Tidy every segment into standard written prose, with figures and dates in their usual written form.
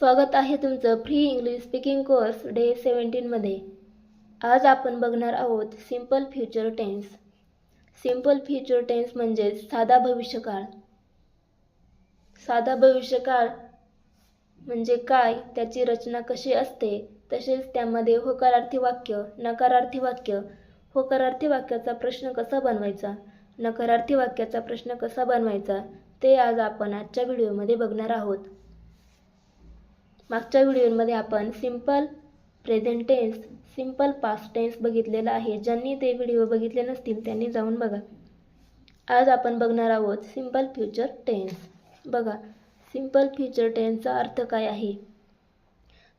स्वागत आहे तुमचं free English speaking course day 17 मध्ये। आज आपण बघणार आहोत simple future tense. Simple future tense म्हणजे साधा भविष्यकाळ। साधा भविष्यकाळ म्हणजे काय, त्याची रचना कशी असते, तसेच त्यामध्ये होकारार्थी वाक्य, नकारार्थी वाक्य, होकारार्थी वाक्याचा प्रश्न कसा बनवायचा, नकारार्थी वाक्याचा प्रश्न कसा बनवायचा, ते आज आपण आजच्या व्हिडिओमध्ये बघणार आहोत। मागच्या व्हिडिओमध्ये आपण simple present tense, simple past tense बघितलेला आहे। ज्यांनी ते व्हिडिओ बघितले नसतील त्यांनी जाऊन बघा। आज आपण बघणार आहोत सिंपल फ्युचर टेन्स। बघा, सिंपल फ्युचर टेन्सचा अर्थ काय आहे।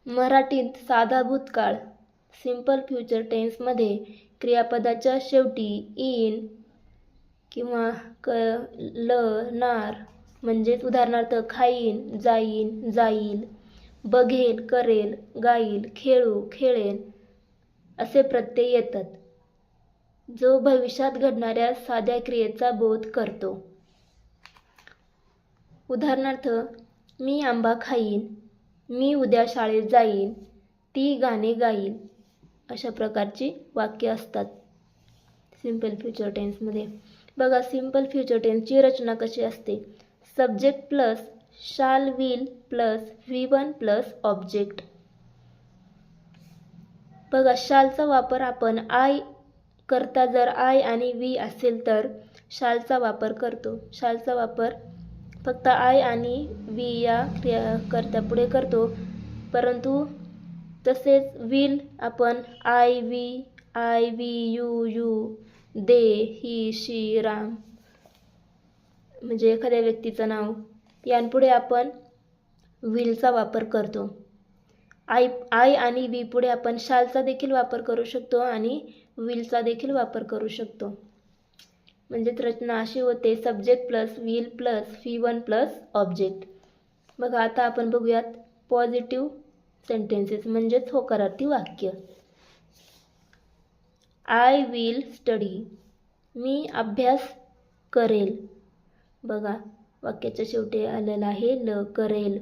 मराठीत साधा भूतकाळ। सिंपल फ्युचर टेन्समध्ये क्रियापदाच्या शेवटी इन किंवा णार म्हणजेच उदाहरणार्थ खाईन, जाईन, जाईल, बघेल, करेल, गाईल, खेळू, खेळेन असे प्रत्यय येतात, जो भविष्यात घडणाऱ्या साध्या क्रियेचा बोध करतो। उदाहरणार्थ, मी आंबा खाईन, मी उद्या शाळेत जाईन, ती गाणे गाईल अशा प्रकारची वाक्य असतात सिंपल फ्युचर टेन्समध्ये। बघा, सिंपल फ्युचर टेन्सची रचना कशी असते। Subject plus shall will plus V1 plus object. बघा, शालचा वापर आपण आय करता जर आय आणि वी असेल तर शालचा वापर करतो। शालचा वापर फक्त आय आणि वी या क्रियाकर्त्यापुढे करतो, परंतु तसेच विल आपण आय वी यू दे ही शी राम म्हणजे एखाद्या व्यक्तीचं नाव यांपुढे आपण विलचा वापर करतो। आय आणि वी पुढे आपण शालचा देखील वापर करू शकतो आणि विलचा देखील वापर करू शकतो। म्हणजेच रचना अशी होते subject plus will plus V1 plus object. बघा, आता आपण बघूयात पॉझिटिव्ह सेंटेन्सेस म्हणजेच होकारार्थी वाक्य। आय विल स्टडी, मी अभ्यास करेल। बघा, वाक्याच्या शेवटी आलेला आहे ल, करेल।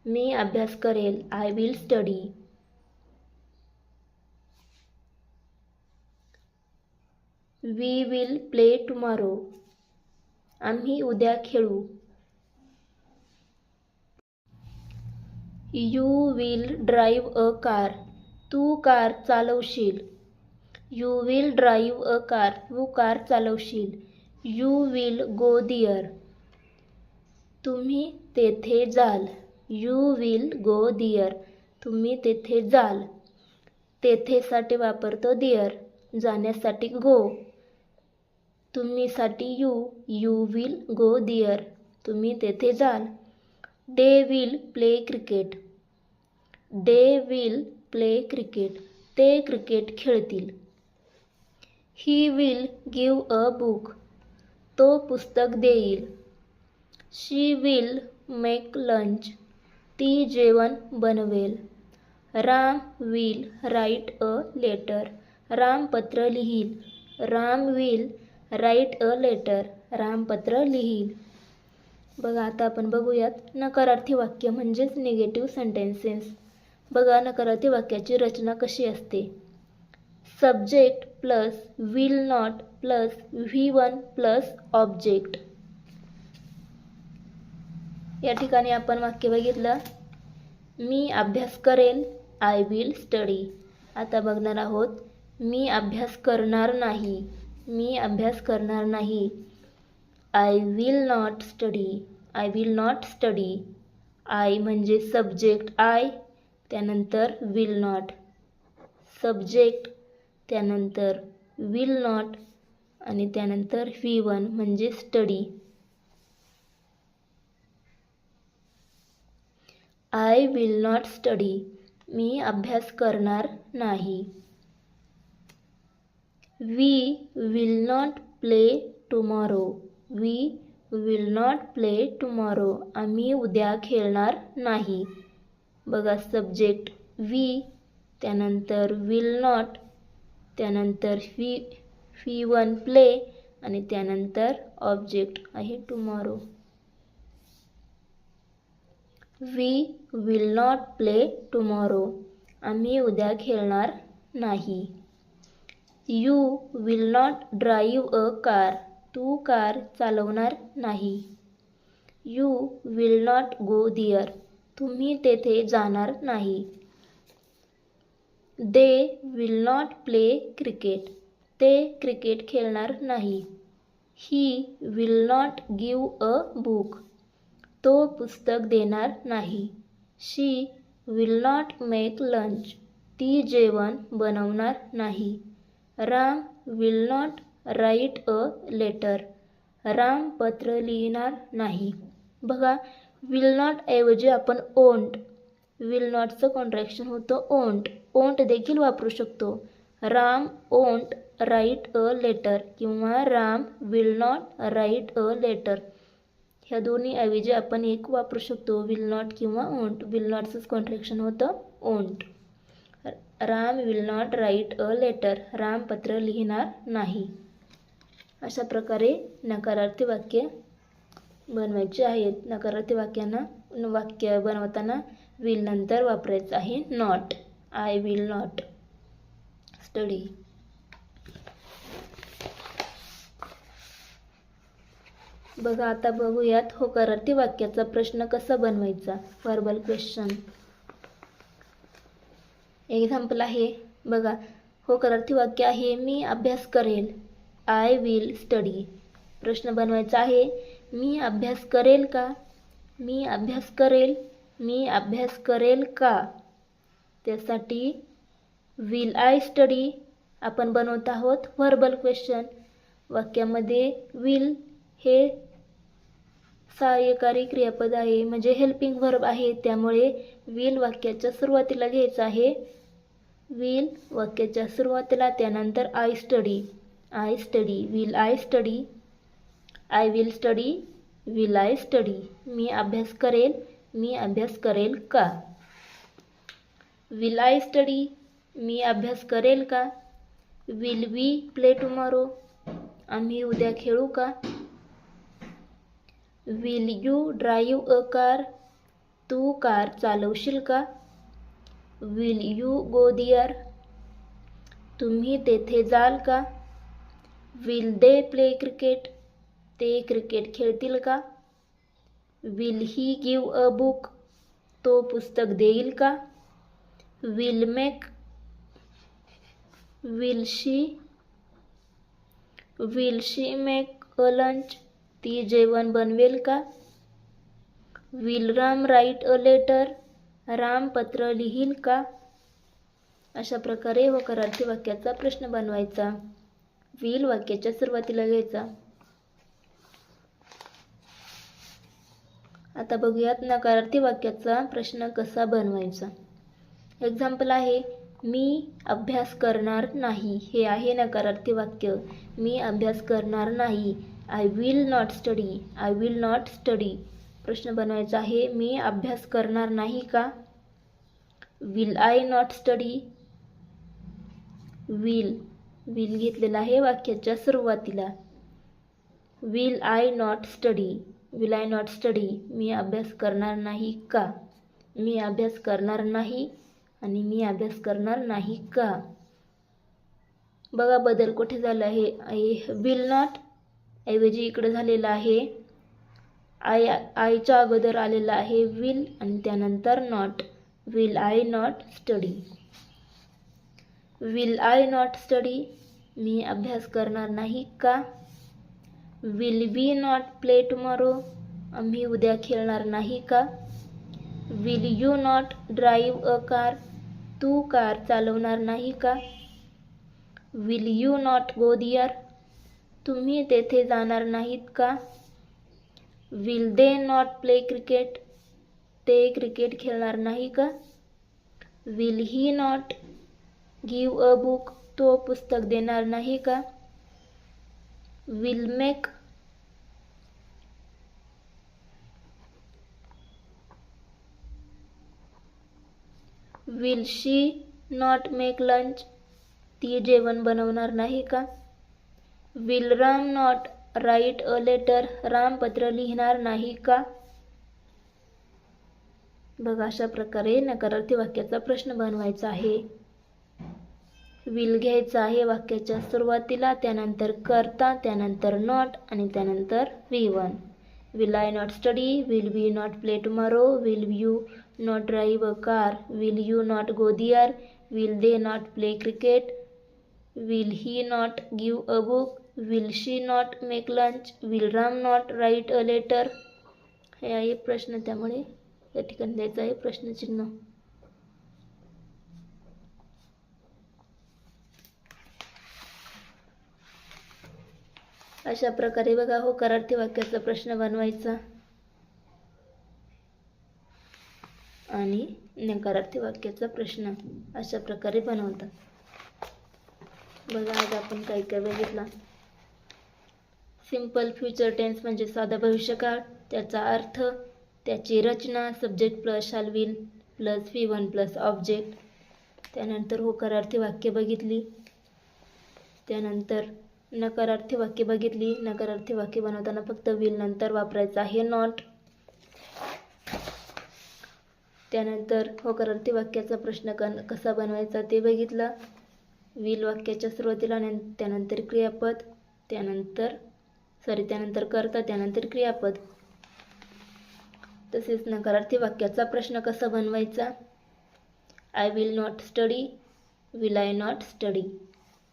मी अभ्यास करेल, I will study. We will play tomorrow, आम्ही उद्या खेळू। You will drive a car, तू कार चालवशील। You will drive a car, तू कार चालवशील। यू विल गो देअर, तुम्ही तेथे जाल। यू विल गो देअर, तुम्ही तेथे जाल। तेथे साठी वापरतो देअर, जाण्यासाठी गो, तुम्ही साठी यू विल गो देअर, तुम्ही तेथे जाल। They will play cricket, they will play cricket, ते क्रिकेट खेळतील। He will give a book, तो पुस्तक देईल। शी विल मेक लंच, ती जेवण बनवेल। Ram will write a letter, Ram पत्र लिहील। Ram will write a letter, Ram पत्र लिहील। बघा, आता आपण बघूयात नकारार्थी वाक्य म्हणजेच निगेटिव्ह सेंटेन्सेस। बघा, नकारार्थी वाक्याची रचना कशी असते। Subject plus will not plus V1 plus object. या ठिकाणी आपण वाक्य बघितलं, मी अभ्यास करेल, आय विल स्टडी। आता बघणार आहोत मी अभ्यास करणार नाही, मी अभ्यास करणार नाही, I will not study, I will not study. I म्हणजे सब्जेक्ट आय, त्यानंतर विल नॉट, सब्जेक्ट त्यानंतर विल नॉट आणि त्यानंतर V1 म्हणजे study. I will not study, मी अभ्यास करणार नाही। We will not play tomorrow, we will not play tomorrow, आम्ही उद्या खेळणार नाही। बघा, सब्जेक्ट वी त्यानंतर विल नॉट त्यानंतर V1 प्ले आणि त्यानंतर ऑब्जेक्ट आहे tomorrow. We will not play tomorrow. आम्ही उद्या खेळणार नाही. You will not drive a car. तू कार चालवणार नाही. You will not go there. तुम्ही तेथे जाणार नाही. They will not play cricket. ते क्रिकेट खेळणार नाही. He will not give a book. तो पुस्तक देणार नाही. She will not make lunch. ती जेवण बनवणार नाही. Ram will not write a letter. Ram पत्र लिहिणार नाही. बघा, विल नॉट ऐवजी आपण ओंट, विल नॉटचं कॉन्ट्रॅक्शन होतं ओंट. ओंट देखील वापरू शकतो. Ram won't write a letter किंवा Ram will not write a letter. ह्या दोन्ही ऐवजी आपण एक वापरू शकतो, विल नॉट किंवा ओंट. विल नॉटचंच कॉन्ट्रॅक्शन होतं won't. Ram will not write a letter. Ram पत्र लिहिणार नाही. अशा प्रकारे नकारार्थी वाक्य बनवायची आहेत. नकारार्थी वाक्य बनवताना विल नंतर वापरायचं आहे not. I will not study. बघा, आता बघूयात होकारार्थी वाक्याचा प्रश्न कसा बनवायचा. Verbal question. एक्झाम्पल आहे बघा, होकारार्थी वाक्य आहे मी अभ्यास करेल. I will study. प्रश्न बनवायचा आहे मी अभ्यास करेल का. मी अभ्यास करेल. मी अभ्यास करेल का. त्यासाठी विल आय स्टडी आपण बनवत आहोत व्हर्बल क्वेश्चन. वाक्यामध्ये विल हे सहाय्यकारी क्रियापद आहे, म्हणजे हेल्पिंग व्हर्ब आहे. त्यामुळे विल वाक्याच्या सुरुवातीला घ्यायचं आहे. विल वाक्याच्या सुरुवातीला, त्यानंतर I study. I study. Will I study. I will study. Will I study. मी अभ्यास करेल. मी अभ्यास करेल का. Will I study. मी अभ्यास करेल का. Will we play tomorrow. आम्ही उद्या खेळू का. Will you drive a car. तू कार चालवशील का. Will you go there. तुम्ही तेथे जाल का. Will they play cricket. ते क्रिकेट खेळतील का. Will he give a book. तो पुस्तक देईल का. Will make. Will she make a lunch. ती जेवण बनवेल का. Will Ram write a letter. Ram पत्र लिहील का. अशा प्रकारे होकारार्थी वाक्याचा प्रश्न बनवायचा. विल वाक्याच्या सुरुवातीला घ्यायचा. आता बघूयात नकारार्थी वाक्याचा प्रश्न कसा बनवायचा. एक्झाम्पल आहे मी अभ्यास करणार नाही. हे आहे नकारार्थी वाक्य. मी अभ्यास करणार नाही. I will not study. I will not study. प्रश्न बनवायचा आहे मी अभ्यास करणार नाही का. Will I not study. Will घेतलेला आहे वाक्याच्या सुरुवातीला. Will I not study. Will I not study. मी अभ्यास करणार नाही का. मी अभ्यास करणार नाही आणि मी अभ्यास करणार नाही का. बघा, बदल कुठे झाला आहे. विल नॉट ऐवजी इकडे झालेला आहे. आयच्या अगोदर आलेला आहे विल आणि त्यानंतर not. Will I not study. Will I not study. मी अभ्यास करणार नाही का. Will we not play tomorrow. आम्ही उद्या खेळणार नाही का. Will you not drive a car. तू कार चालवणार नाही का. Will you not go there. तुम्ही तेथे जाणार नाहीत का. Will they not play cricket. ते क्रिकेट खेळणार नाही का. Will he not give a book. तो पुस्तक देणार नाही का. Will make. Will she not make lunch. ती जेवण बनवणार नाही का. Will Ram not write a letter. Ram पत्र लिहिणार नाही का. बघा, अशा प्रकारे नकारार्थी वाक्याचा प्रश्न बनवायचा आहे. विल घ्यायचा आहे वाक्याच्या सुरुवातीला, त्यानंतर करता, त्यानंतर नॉट आणि त्यानंतर V1. Will I not study, will we not play tomorrow, will you not drive a car, will you not go there, will they not play cricket, will he not give a book, will she not make lunch, will Ram not write a letter. हे आहे प्रश्न, त्यामुळे या ठिकाणी द्यायचं आहे प्रश्नचिन्ह. अशा प्रकारे बघा, होकारार्थी वाक्याचा प्रश्न बनवायचा आणि नकारार्थी वाक्याचा प्रश्न अशा प्रकारे बनवतात. बघा, आज आपण काय काय बघितला. सिंपल फ्युचर टेन्स म्हणजे साधा भविष्यकाळ, त्याचा अर्थ, त्याची रचना, subject plus shall will plus V1 plus object. त्यानंतर होकारार्थी वाक्य बघितली, त्यानंतर नकारार्थी वाक्य बघितली. नकारार्थी वाक्य बनवताना फक्त विल नंतर वापरायचं आहे नॉट. त्यानंतर होकारार्थी वाक्याचा प्रश्न कसा बनवायचा ते बघितला. विल वाक्याच्या सुरुवातीला, त्यानंतर क्रियापद, त्यानंतर करता, त्यानंतर क्रियापद. तसेच नकारार्थी वाक्याचा प्रश्न कसा बनवायचा. I will not study, will I not study.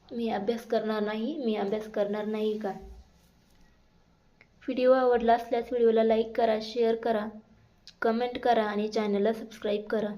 मी अभ्यास करणार नाही, मी अभ्यास करणार नाही का. व्हिडिओ आवडला असल्यास व्हिडिओला लाईक करा, शेअर करा, कमेंट करा आणि चॅनलला सबस्क्राईब करा.